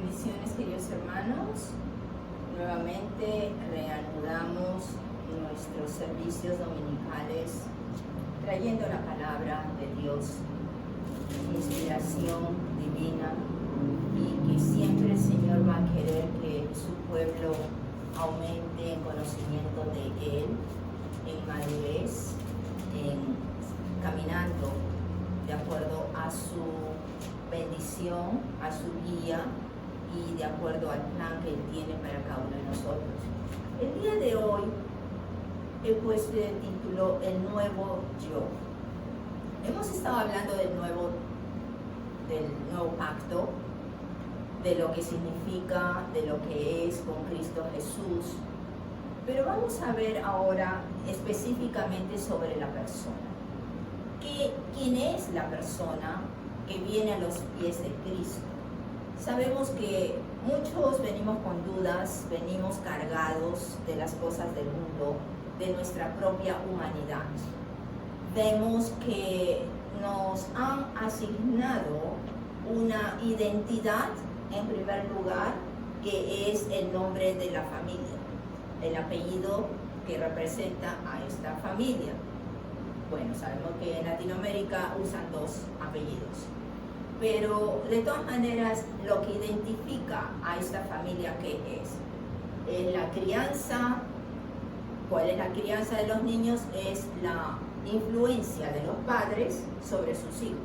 Bendiciones, queridos hermanos. Nuevamente reanudamos nuestros servicios dominicales trayendo la palabra de Dios, inspiración divina, y que siempre el Señor va a querer que su pueblo aumente en conocimiento de Él, en madurez, en caminando de acuerdo a su bendición, a su guía y de acuerdo al plan que Él tiene para cada uno de nosotros. El día de hoy he puesto el título El Nuevo Yo. Hemos estado hablando del nuevo pacto, de lo que significa, de lo que es con Cristo Jesús, pero vamos a ver ahora específicamente sobre la persona. ¿Quién es la persona que viene a los pies de Cristo? Sabemos que muchos venimos con dudas, venimos cargados de las cosas del mundo, de nuestra propia humanidad. Vemos que nos han asignado una identidad, en primer lugar, que es el nombre de la familia, el apellido que representa a esta familia. Bueno, sabemos que en Latinoamérica usan dos apellidos, pero de todas maneras lo que identifica a esta familia, ¿qué es? Es la crianza. ¿Cuál es la crianza de los niños? Es la influencia de los padres sobre sus hijos.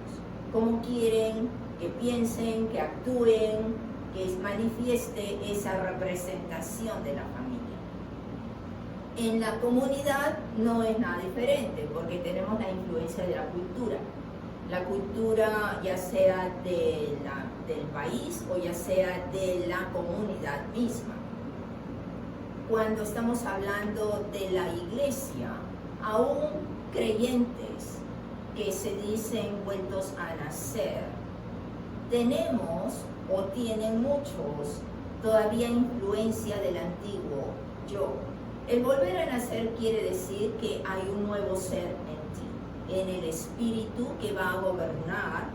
Cómo quieren que piensen, que actúen, que manifieste esa representación de la familia. En la comunidad no es nada diferente, porque tenemos la influencia de la cultura. La cultura ya sea del país o ya sea de la comunidad misma. Cuando estamos hablando de la iglesia, aún creyentes que se dicen vueltos a nacer, tenemos o tienen muchos todavía influencia del antiguo yo. El volver a nacer quiere decir que hay un nuevo ser en ti, en el espíritu que va a gobernar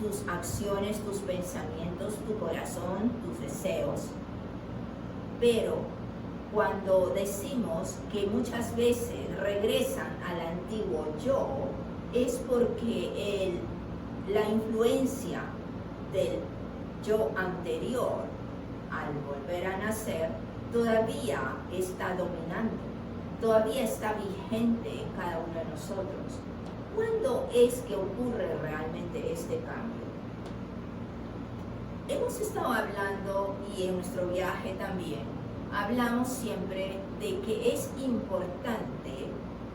tus acciones, tus pensamientos, tu corazón, tus deseos. Pero cuando decimos que muchas veces regresan al antiguo yo, es porque la influencia del yo anterior, al volver a nacer, todavía está dominando, todavía está vigente en cada uno de nosotros. ¿Cuándo es que ocurre realmente este cambio? Hemos estado hablando, y en nuestro viaje también, hablamos siempre de que es importante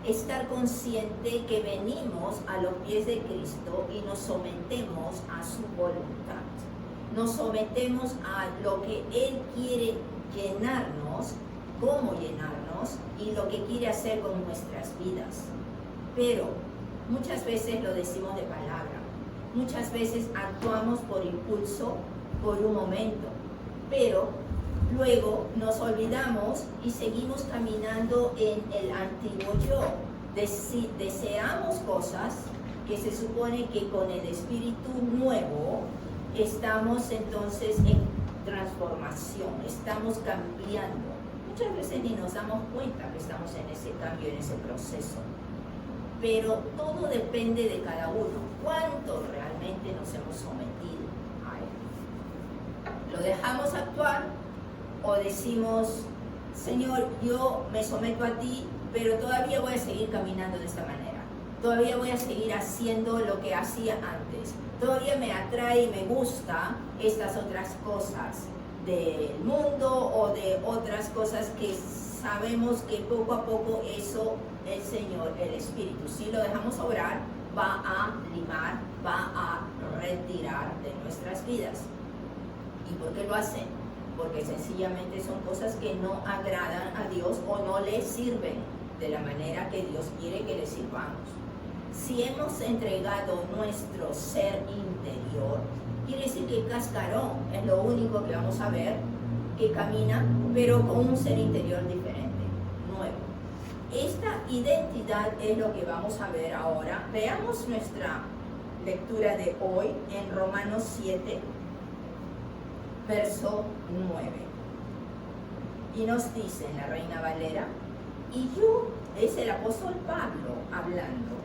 estar consciente que venimos a los pies de Cristo y nos sometemos a su voluntad. Nos sometemos a lo que Él quiere llenarnos, cómo llenarnos y lo que quiere hacer con nuestras vidas. Pero muchas veces lo decimos de palabra, muchas veces actuamos por impulso, por un momento, pero luego nos olvidamos y seguimos caminando en el antiguo yo. Deseamos cosas que se supone que con el espíritu nuevo estamos entonces en transformación, estamos cambiando. Muchas veces ni nos damos cuenta que estamos en ese cambio, en ese proceso. Pero todo depende de cada uno. ¿Cuánto realmente nos hemos sometido a Él? ¿Lo dejamos actuar o decimos, Señor, yo me someto a ti, pero todavía voy a seguir caminando de esta manera? Todavía voy a seguir haciendo lo que hacía antes. Todavía me atrae y me gusta estas otras cosas del mundo o de otras cosas que sabemos que poco a poco eso el Señor, el Espíritu, si lo dejamos obrar, va a limar, va a retirar de nuestras vidas. ¿Y por qué lo hacen? Porque sencillamente son cosas que no agradan a Dios o no le sirven de la manera que Dios quiere que le sirvamos. Si hemos entregado nuestro ser interior, quiere decir que el cascarón es lo único que vamos a ver, que camina, pero con un ser interior diferente, nuevo. Esta identidad es lo que vamos a ver ahora. Veamos nuestra lectura de hoy en Romanos 7. verso 9. Y nos dice en la Reina Valera, y yo, es el apóstol Pablo hablando,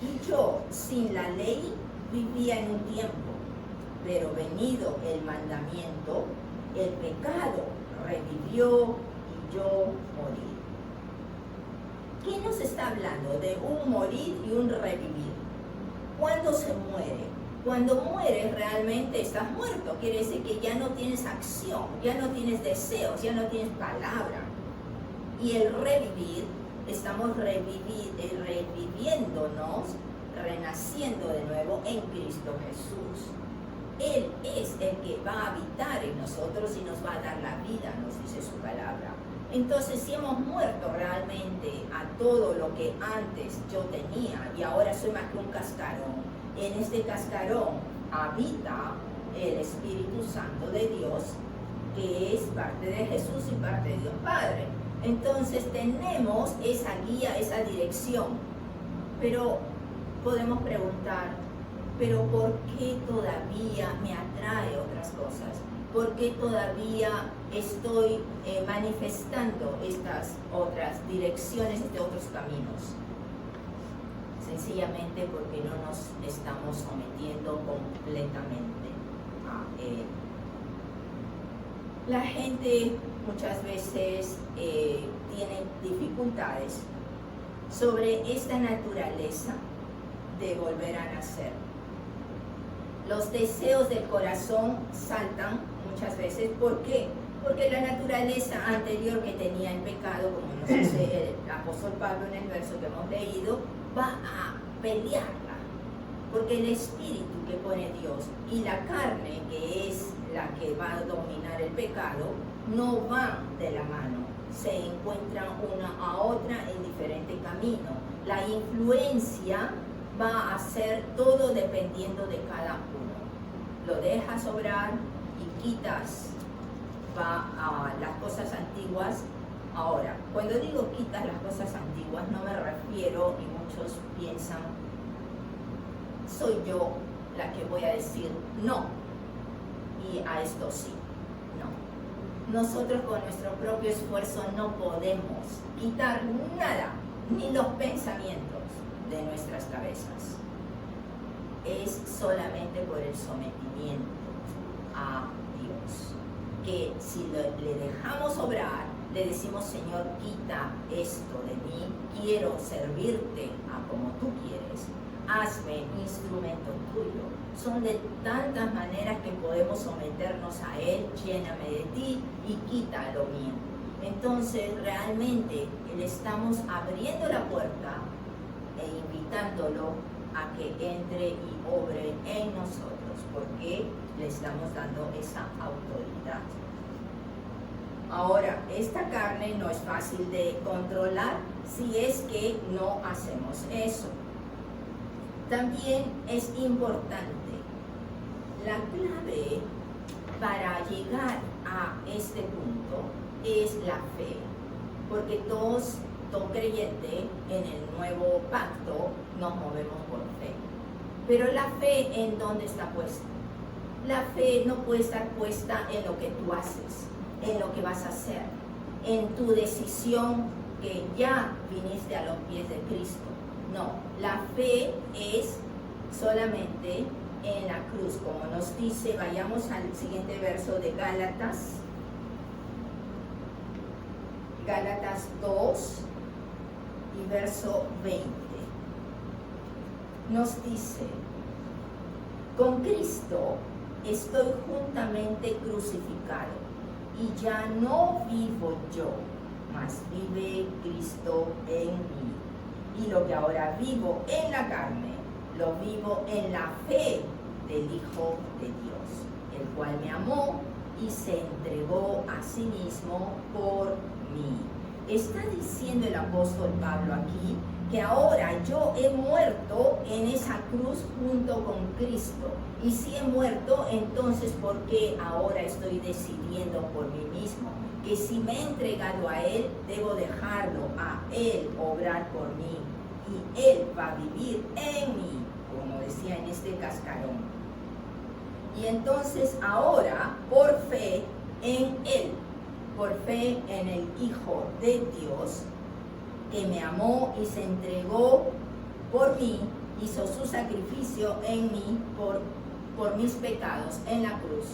y yo sin la ley vivía en un tiempo, pero venido el mandamiento, el pecado revivió y yo morí. ¿Qué nos está hablando? De un morir y un revivir. ¿Cuándo se muere? Cuando mueres realmente estás muerto, quiere decir que ya no tienes acción, ya no tienes deseos, ya no tienes palabra. Y el revivir, estamos reviviéndonos, renaciendo de nuevo en Cristo Jesús. Él es el que va a habitar en nosotros y nos va a dar la vida, nos dice su palabra. Entonces, si hemos muerto realmente a todo lo que antes yo tenía y ahora soy más que un cascarón, en este cascarón habita el Espíritu Santo de Dios, que es parte de Jesús y parte de Dios Padre. Entonces tenemos esa guía, esa dirección. Pero podemos preguntar, ¿pero por qué todavía me atrae otras cosas? ¿Por qué todavía estoy manifestando estas otras direcciones, estos otros caminos? Sencillamente porque no nos estamos sometiendo completamente a Él. La gente muchas veces tiene dificultades sobre esta naturaleza de volver a nacer. Los deseos del corazón saltan muchas veces. ¿Por qué? Porque la naturaleza anterior que tenía el pecado, como nos dice el apóstol Pablo en el verso que hemos leído, va a pelearla. Porque el espíritu que pone Dios y la carne, que es la que va a dominar el pecado, no van de la mano. Se encuentran una a otra en diferente camino. La influencia va a ser todo dependiendo de cada uno. Lo dejas obrar y quitas a las cosas antiguas. Ahora, cuando digo quitas las cosas antiguas, no me refiero, y muchos piensan, soy yo la que voy a decir no, y a esto sí. No. Nosotros con nuestro propio esfuerzo no podemos quitar nada, ni los pensamientos de nuestras cabezas. Es solamente por el sometimiento a Dios, que si le dejamos obrar, le decimos, Señor, quita esto de mí, quiero servirte a como tú quieres, hazme instrumento tuyo. Son de tantas maneras que podemos someternos a Él, lléname de ti y quita lo mío. Entonces realmente le estamos abriendo la puerta e invitándolo a que entre y obre en nosotros, porque le estamos dando esa autoridad. Ahora, esta carne no es fácil de controlar si es que no hacemos eso. También es importante, la clave para llegar a este punto es la fe, porque todo creyente en el nuevo pacto nos movemos por fe. Pero la fe, ¿en dónde está puesta? La fe no puede estar puesta en lo que tú haces, en lo que vas a hacer, en tu decisión que ya viniste a los pies de Cristo. No, la fe es solamente en la cruz, como nos dice, vayamos al siguiente verso de Gálatas. Gálatas 2 y verso 20. Nos dice, con Cristo estoy juntamente crucificado, y ya no vivo yo, mas vive Cristo en mí. Y lo que ahora vivo en la carne, lo vivo en la fe del Hijo de Dios, el cual me amó y se entregó a sí mismo por mí. Está diciendo el apóstol Pablo aquí que ahora yo he muerto en esa cruz junto con Cristo. Y si he muerto, entonces ¿por qué ahora estoy decidiendo por mí mismo? Que si me he entregado a Él, debo dejarlo a Él obrar por mí. Y Él va a vivir en mí, como decía en este cascarón. Y entonces ahora, por fe en Él, por fe en el Hijo de Dios, que me amó y se entregó por mí, hizo su sacrificio en mí por mis pecados en la cruz,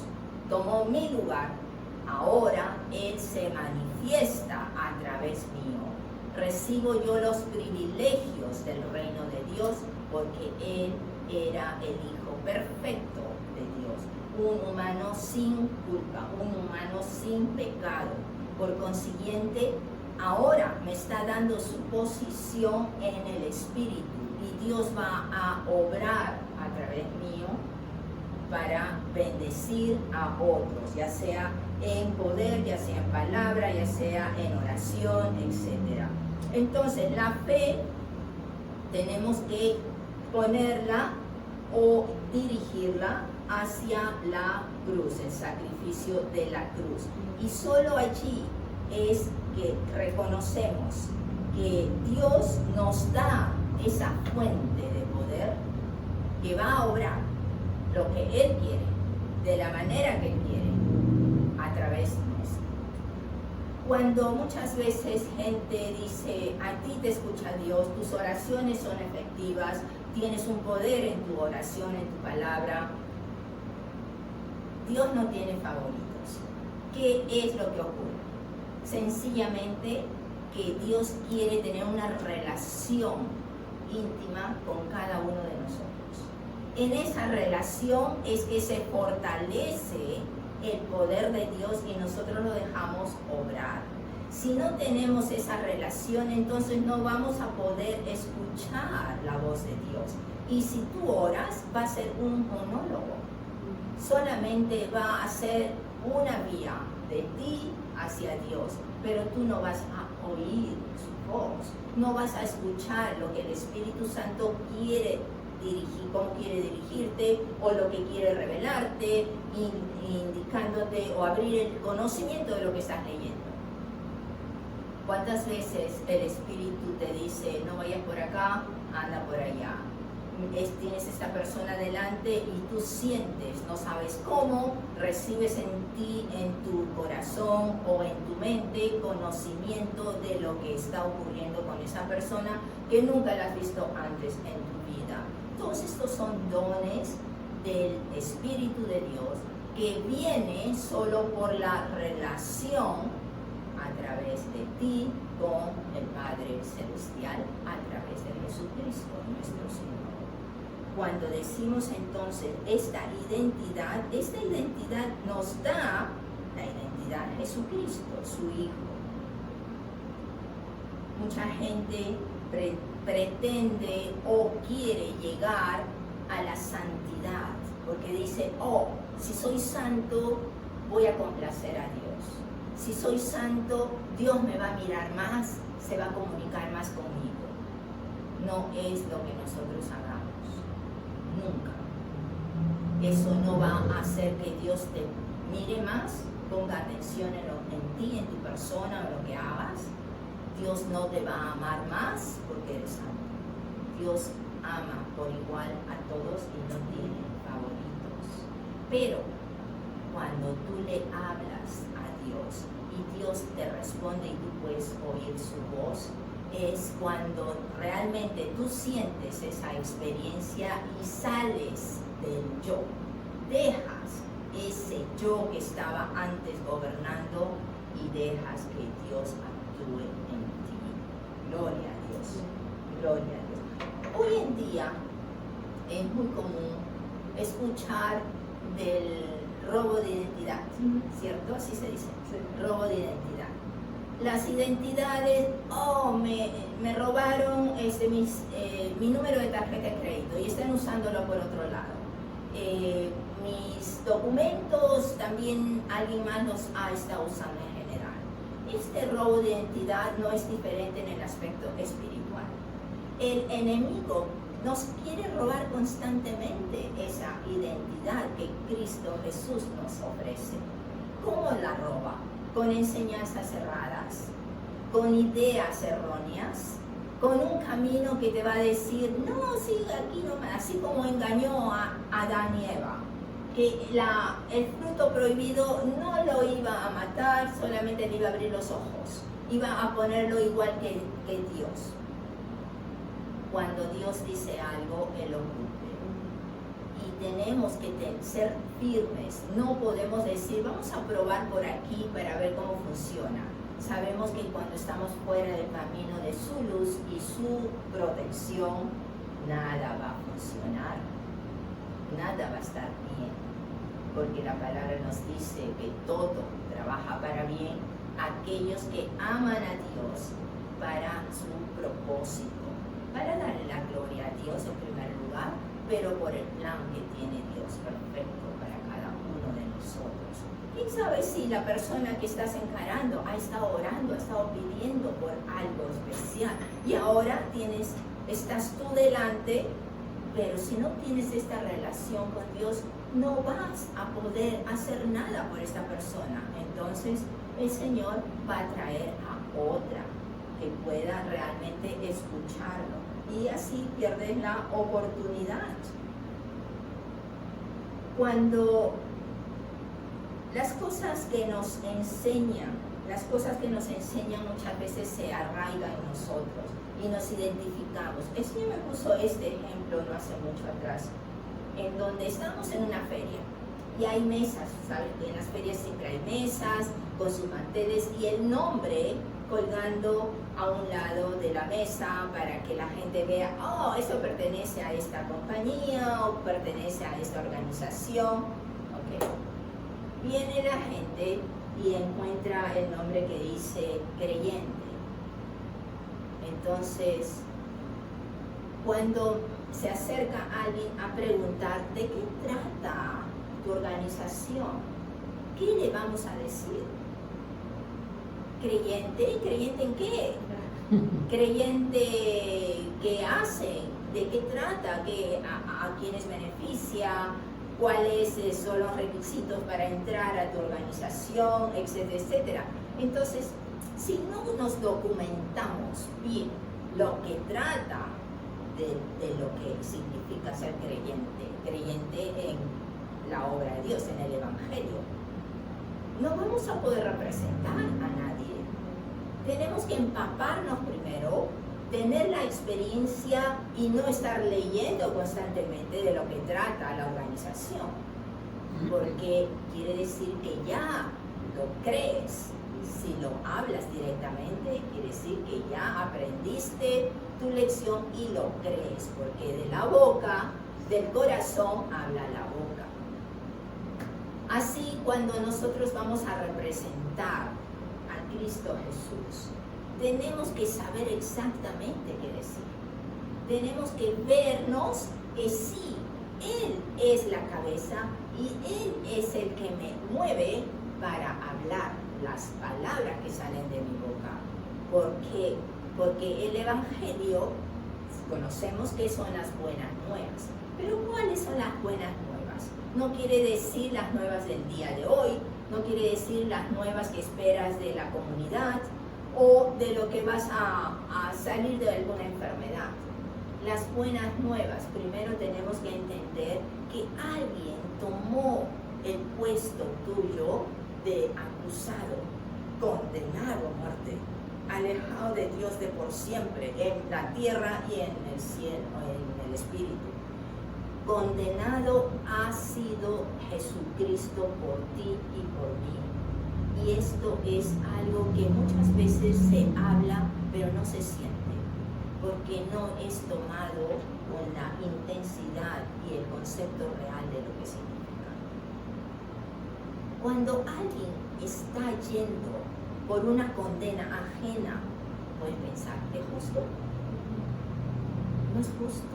tomó mi lugar, ahora Él se manifiesta a través mío. Recibo yo los privilegios del reino de Dios porque Él era el Hijo perfecto de Dios, un humano sin culpa, un humano sin pecado. Por consiguiente, ahora me está dando su posición en el Espíritu y Dios va a obrar a través mío para bendecir a otros, ya sea en poder, ya sea en palabra, ya sea en oración, etc. Entonces, la fe tenemos que ponerla o dirigirla hacia la cruz, el sacrificio de la cruz. Y solo allí es que reconocemos que Dios nos da esa fuente de poder que va a obrar lo que Él quiere, de la manera que Él quiere, a través nuestro. Cuando muchas veces gente dice, a ti te escucha Dios, tus oraciones son efectivas, tienes un poder en tu oración, en tu palabra, Dios no tiene favoritos. ¿Qué es lo que ocurre? Sencillamente que Dios quiere tener una relación íntima con cada uno de nosotros. En esa relación es que se fortalece el poder de Dios y nosotros lo dejamos obrar. Si no tenemos esa relación, entonces no vamos a poder escuchar la voz de Dios. Y si tú oras, va a ser un monólogo. Solamente va a ser una vía de ti hacia Dios, pero tú no vas a oír su voz, no vas a escuchar lo que el Espíritu Santo quiere dirigir, cómo quiere dirigirte, o lo que quiere revelarte, indicándote o abrir el conocimiento de lo que estás leyendo. ¿Cuántas veces el Espíritu te dice, no vayas por acá, anda por allá? Tienes esta persona delante y tú sientes, no sabes cómo, recibes en ti, en tu corazón o en tu mente, conocimiento de lo que está ocurriendo con esa persona que nunca la has visto antes en tu vida. Todos estos son dones del Espíritu de Dios que viene solo por la relación a través de ti con el Padre Celestial, a través de Jesucristo, nuestro Señor. Cuando decimos entonces esta identidad nos da la identidad de Jesucristo, su Hijo. Mucha gente pretende o quiere llegar a la santidad, porque dice, oh, si soy santo, voy a complacer a Dios. Si soy santo, Dios me va a mirar más, se va a comunicar más conmigo. No es lo que nosotros hagamos. Nunca. Eso no va a hacer que Dios te mire más, ponga atención en ti, en tu persona, en lo que hagas. Dios no te va a amar más porque eres santo. Dios ama por igual a todos y no tiene favoritos. Pero cuando tú le hablas a Dios y Dios te responde y tú puedes oír su voz, es cuando realmente tú sientes esa experiencia y sales del yo. Dejas ese yo que estaba antes gobernando y dejas que Dios actúe en ti. Gloria a Dios. Gloria a Dios. Hoy en día es muy común escuchar del robo de identidad, ¿cierto? Así se dice, robo de identidad. Las identidades, me robaron mi número de tarjeta de crédito y están usándolo por otro lado. Mis documentos también alguien más los ha estado usando en general. Este robo de identidad no es diferente en el aspecto espiritual. El enemigo nos quiere robar constantemente esa identidad que Cristo Jesús nos ofrece. ¿Cómo la roba? Con enseñanzas cerradas, con ideas erróneas, con un camino que te va a decir, no, siga aquí nomás, así como engañó a Adán y Eva. que el fruto prohibido no lo iba a matar, solamente le iba a abrir los ojos, iba a ponerlo igual que Dios. Cuando Dios dice algo, Él lo cumple. Y tenemos que ser firmes, no podemos decir, vamos a probar por aquí para ver cómo funciona. Sabemos que cuando estamos fuera del camino de su luz y su protección, nada va a funcionar, nada va a estar bien, porque la palabra nos dice que todo trabaja para bien aquellos que aman a Dios para su propósito, para darle la gloria a Dios en primer lugar, pero por el plan que tiene Dios perfecto para cada uno de nosotros. ¿Quién sabe si la persona que estás encarando ha estado orando, ha estado pidiendo por algo especial y ahora estás tú delante, pero si no tienes esta relación con Dios, no vas a poder hacer nada por esta persona. Entonces el Señor va a traer a otra que pueda realmente escucharlo y así pierdes la oportunidad. Cuando las cosas que nos enseñan muchas veces se arraigan en nosotros y nos identificamos. El Señor me puso este ejemplo no hace mucho atrás, en donde estamos en una feria y hay mesas, ¿sabes? En las ferias siempre hay mesas con sus manteles y el nombre colgando a un lado de la mesa para que la gente vea, oh, eso pertenece a esta compañía o pertenece a esta organización. Okay. Viene la gente y encuentra el nombre que dice creyente. Entonces, cuando se acerca alguien a preguntar de qué trata tu organización, ¿qué le vamos a decir? ¿Creyente? ¿Creyente en qué? ¿Creyente qué hacen? ¿De qué trata? ¿A quiénes beneficia? ¿Cuáles son los requisitos para entrar a tu organización? Etcétera, etcétera. Entonces, si no nos documentamos bien lo que trata de lo que significa ser creyente en la obra de Dios, en el Evangelio, no vamos a poder representar a nadie. Tenemos que empaparnos primero, tener la experiencia y no estar leyendo constantemente de lo que trata la organización, porque quiere decir que ya lo crees. Si lo hablas directamente, quiere decir que ya aprendiste tu lección y lo crees, porque de la boca, del corazón, habla la boca. Así, cuando nosotros vamos a representar a Cristo Jesús, tenemos que saber exactamente qué decir. Tenemos que vernos que sí, Él es la cabeza y Él es el que me mueve para hablar las palabras que salen de mi boca. Porque el Evangelio, conocemos que son las buenas nuevas. Pero ¿cuáles son las buenas nuevas? No quiere decir las nuevas del día de hoy, no quiere decir las nuevas que esperas de la comunidad o de lo que vas a salir de alguna enfermedad. Las buenas nuevas, primero tenemos que entender que alguien tomó el puesto tuyo de acusado, condenado a muerte, alejado de Dios de por siempre, en la tierra y en el cielo, en el espíritu. Condenado ha sido Jesucristo por ti y por mí. Y esto es algo que muchas veces se habla, pero no se siente, porque no es tomado con la intensidad y el concepto real de lo que significa. Cuando alguien está yendo por una condena ajena, puede pensar, ¿es justo? No es justo.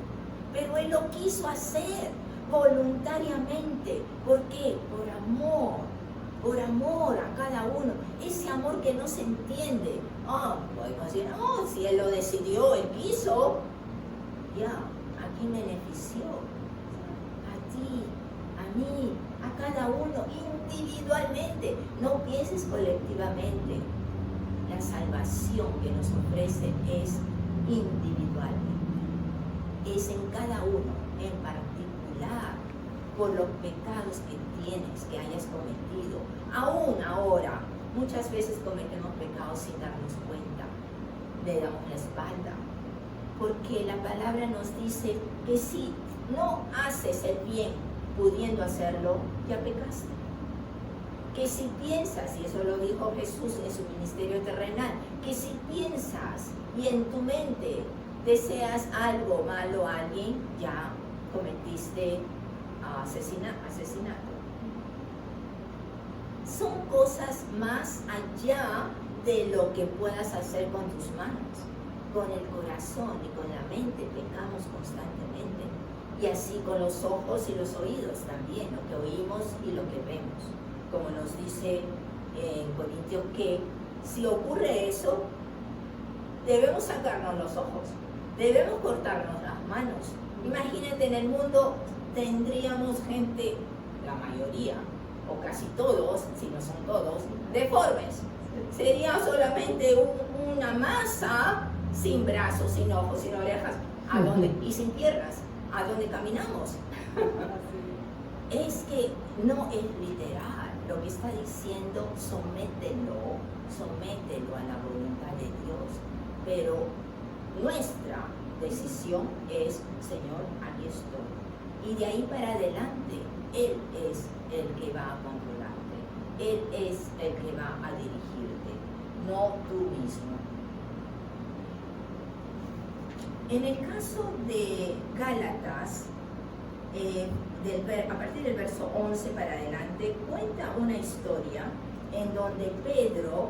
Pero Él lo quiso hacer voluntariamente. ¿Por qué? Por amor a cada uno. Ese amor que no se entiende. Podemos decir, si Él lo decidió, Él quiso, ya, ¿a quién benefició? A ti, a mí, a cada uno, individualmente. No pienses colectivamente. La salvación que nos ofrece es individualmente. Es en cada uno en particular. por los pecados que tienes, que hayas cometido. Aún ahora, muchas veces cometemos pecados sin darnos cuenta, le damos la espalda, porque la palabra nos dice que si no haces el bien pudiendo hacerlo, ya pecaste. Que si piensas, y eso lo dijo Jesús en su ministerio terrenal, que si piensas y en tu mente deseas algo malo a alguien, ya cometiste asesinato. Son cosas más allá de lo que puedas hacer con tus manos. Con el corazón y con la mente pecamos constantemente. Y así con los ojos y los oídos también, lo que oímos y lo que vemos. Como nos dice en Corintios que si ocurre eso, debemos sacarnos los ojos, debemos cortarnos las manos. Imagínate, en el mundo tendríamos gente, la mayoría, o casi todos, si no son todos, deformes. Sería solamente una masa sin brazos, sin ojos, sin orejas, y sin piernas. ¿A dónde caminamos? Es que no es literal. Lo que está diciendo, somételo a la voluntad de Dios. Pero nuestra decisión es, Señor, aquí estoy. Y de ahí para adelante, Él es el que va a controlarte. Él es el que va a dirigirte, no tú mismo. En el caso de Gálatas, a partir del verso 11 para adelante, cuenta una historia en donde Pedro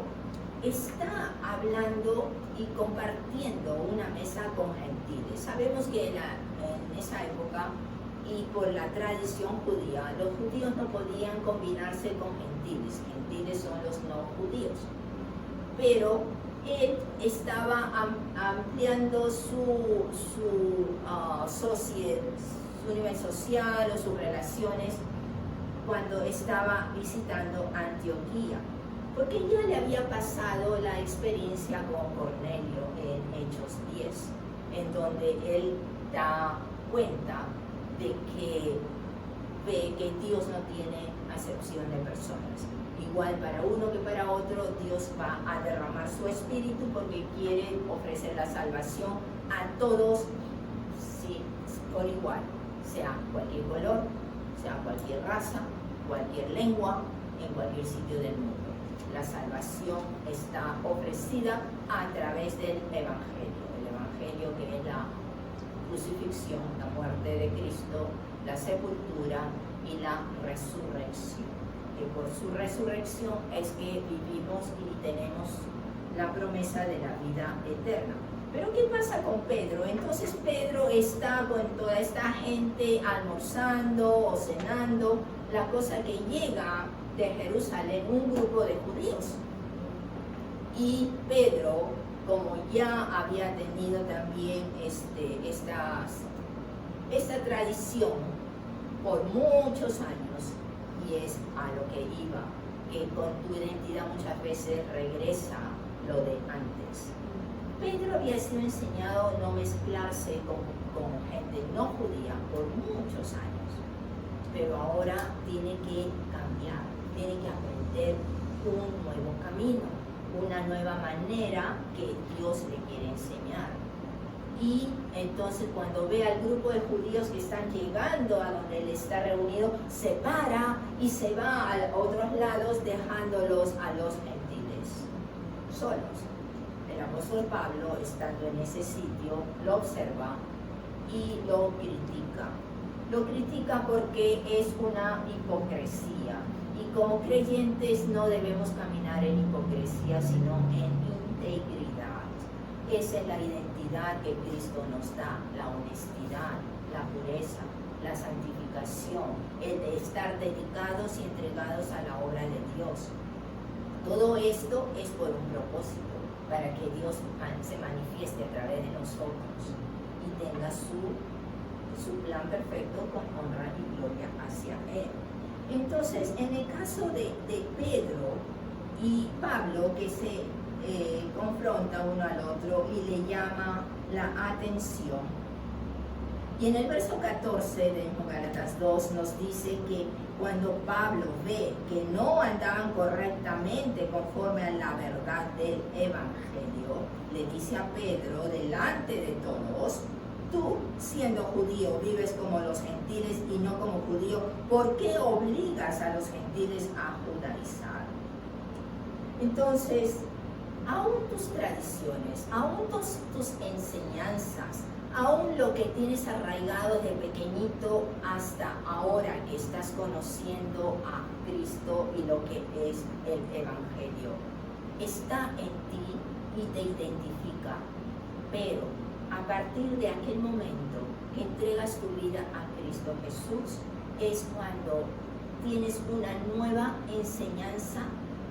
está hablando y compartiendo una mesa con gentiles. Sabemos que en esa época y por la tradición judía, los judíos no podían combinarse con gentiles. Gentiles son los no judíos. Pero él estaba ampliando su nivel social o sus relaciones cuando estaba visitando Antioquía, porque ya le había pasado la experiencia con Cornelio en Hechos 10, en donde él da cuenta de que ve que Dios no tiene acepción de personas. Igual para uno que para otro, Dios va a derramar su espíritu porque quiere ofrecer la salvación a todos, sí, por igual, sea cualquier color, sea cualquier raza, cualquier lengua, en cualquier sitio del mundo. La salvación está ofrecida a través del Evangelio. El Evangelio, que es la crucifixión, la muerte de Cristo, la sepultura y la resurrección. Que por su resurrección es que vivimos y tenemos la promesa de la vida eterna. Pero ¿qué pasa con Pedro? Entonces Pedro está con toda esta gente almorzando o cenando. La cosa que llega de Jerusalén un grupo de judíos. Y Pedro, como ya había tenido también esta tradición por muchos años, y es a lo que iba, que con tu identidad muchas veces regresa lo de antes. Pedro había sido enseñado a no mezclarse con gente no judía por muchos años, pero ahora tiene que cambiar, tiene que aprender un nuevo camino, una nueva manera que Dios le quiere enseñar. Y entonces cuando ve al grupo de judíos que están llegando a donde él está reunido, se para y se va a otros lados dejándolos a los gentiles solos. El apóstol Pablo, estando en ese sitio, lo observa y lo critica. Lo critica porque es una hipocresía. Y como creyentes no debemos caminar en hipocresía, sino en integridad. Esa es la identidad que Cristo nos da, la honestidad, la pureza, la santificación, el de estar dedicados y entregados a la obra de Dios. Todo esto es por un propósito, para que Dios se manifieste a través de nosotros y tenga su plan perfecto con honra y gloria hacia Él. Entonces, en el caso de Pedro y Pablo, que se confronta uno al otro y le llama la atención, Y en el verso 14 de Gálatas 2 nos dice que cuando Pablo ve que no andaban correctamente conforme a la verdad del Evangelio, le dice a Pedro delante de todos: tú, siendo judío, vives como los gentiles y no como judío, ¿por qué obligas a los gentiles a judaizar? Entonces, aún tus tradiciones, aún tus enseñanzas, aún lo que tienes arraigado de pequeñito hasta ahora que estás conociendo a Cristo y lo que es el Evangelio, está en ti y te identifica. Pero a partir de aquel momento que entregas tu vida a Cristo Jesús, es cuando tienes una nueva enseñanza,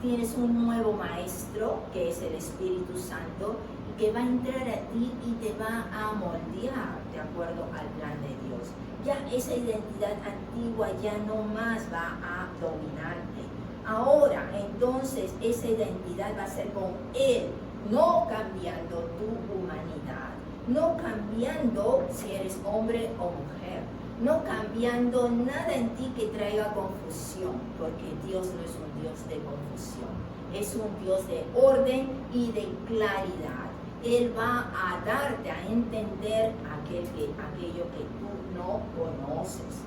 tienes un nuevo maestro que es el Espíritu Santo, que va a entrar a ti y te va a moldear de acuerdo al plan de Dios. Ya esa identidad antigua ya no más va a dominarte. Ahora, entonces, esa identidad va a ser con Él, no cambiando tu humanidad, no cambiando si eres hombre o mujer, no cambiando nada en ti que traiga confusión, porque Dios no es un Dios de confusión, es un Dios de orden y de claridad. Él va a darte a entender aquello que tú no conoces.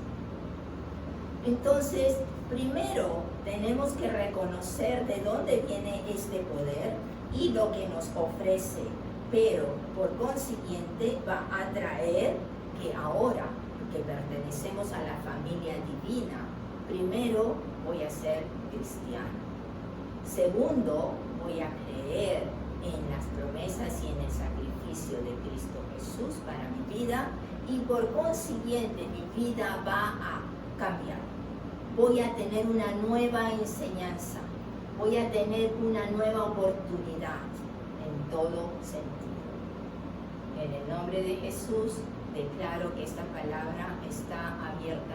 Entonces, primero tenemos que reconocer de dónde viene este poder y lo que nos ofrece, pero por consiguiente va a traer que ahora que pertenecemos a la familia divina, primero voy a ser cristiano, segundo voy a creer en las promesas y en el sacrificio de Cristo Jesús para mi vida, y por consiguiente mi vida va a cambiar. Voy a tener una nueva enseñanza, voy a tener una nueva oportunidad en todo sentido. En el nombre de Jesús declaro que esta palabra está abierta